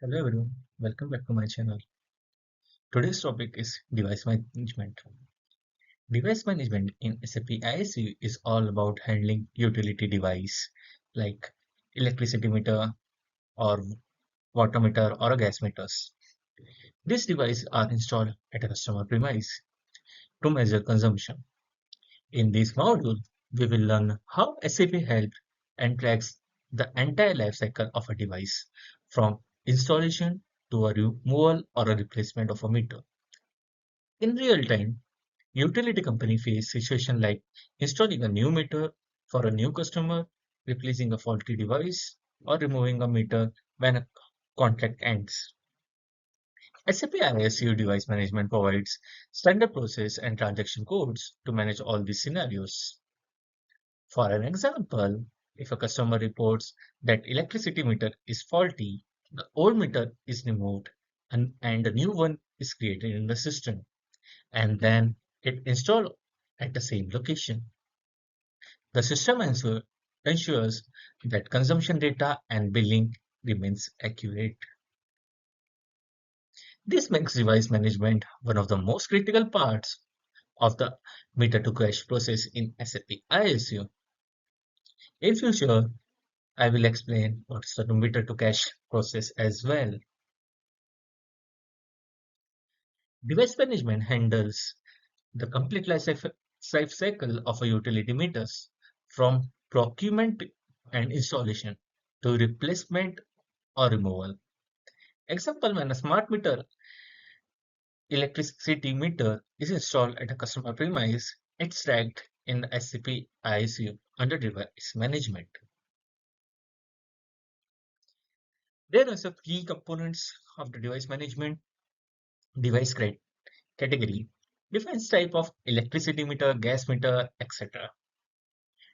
Hello everyone, welcome back to my channel. Today's topic is device management. Device management in SAP ISU is all about handling utility device like electricity meter or water meter or gas meters. These devices are installed at a customer premise to measure consumption. In this module, we will learn how SAP helps and tracks the entire life cycle of a device from installation to a removal or a replacement of a meter. In real time, utility company face situation like installing a new meter for a new customer, replacing a faulty device, or removing a meter when a contract ends. SAP ISU Device Management provides standard process and transaction codes to manage all these scenarios. For an example, if a customer reports that electricity meter is faulty, the old meter is removed and a new one is created in the system, and then it installed at the same location. The system ensures that consumption data and billing remains accurate. This makes device management one of the most critical parts of the meter to cash process in SAP ISU. In future, I will explain what's the meter to cash process as well. Device management handles the complete life cycle of a utility meters, from procurement and installation to replacement or removal. Example, when a smart meter electricity meter is installed at a customer premise, it's tracked in the SCP ISU under device management. There are some key components of the device management. Device category defines type of electricity meter, gas meter, etc.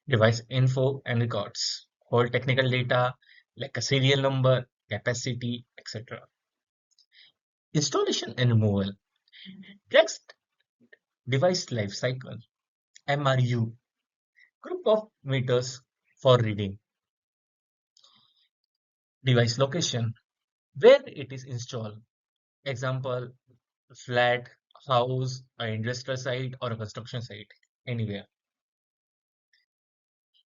Device info and records hold technical data like a serial number, capacity, etc. Installation and removal tracks device life cycle. MRU group of meters for reading. Device location where it is installed. Example, flat, house, an industrial site or a construction site, anywhere.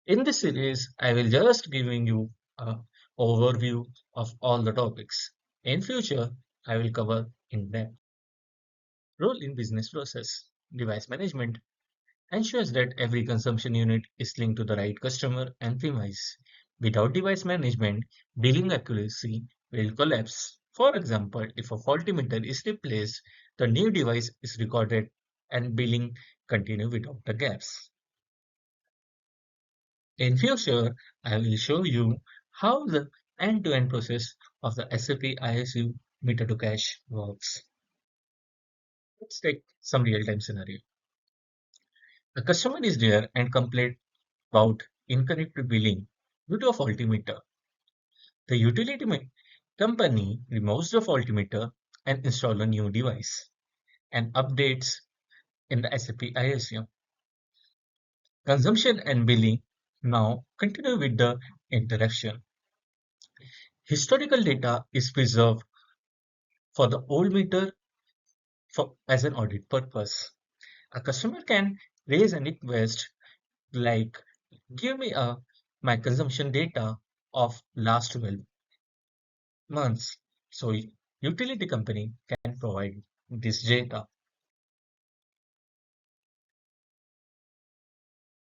In this series, I will just giving you a overview of all the topics. In future, I will cover in depth. Role in business process. Device management ensures that every consumption unit is linked to the right customer and premise. Without device management, billing accuracy will collapse. For example, if a faulty meter is replaced, the new device is recorded and billing continue without the gaps. In future, I will show you how the end-to-end process of the SAP ISU meter to cash works. Let's take some real-time scenario. The customer is there and complained about incorrect billing due to a faulty meter. The utility company removes the faulty meter and installs a new device and updates in the SAP ISU. Consumption and billing now continue with the interaction. Historical data is preserved for the old meter as an audit purpose. A customer can raise a request like, give me my consumption data of last 12 months. So utility company can provide this data.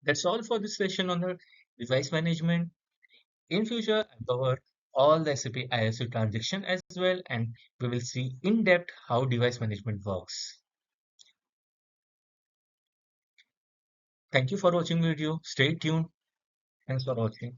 That's all for this session on the device management. In future, I cover all the SAP ISU transaction as well, and we will see in depth how device management works. Thank you for watching video. Stay tuned. Thanks for watching.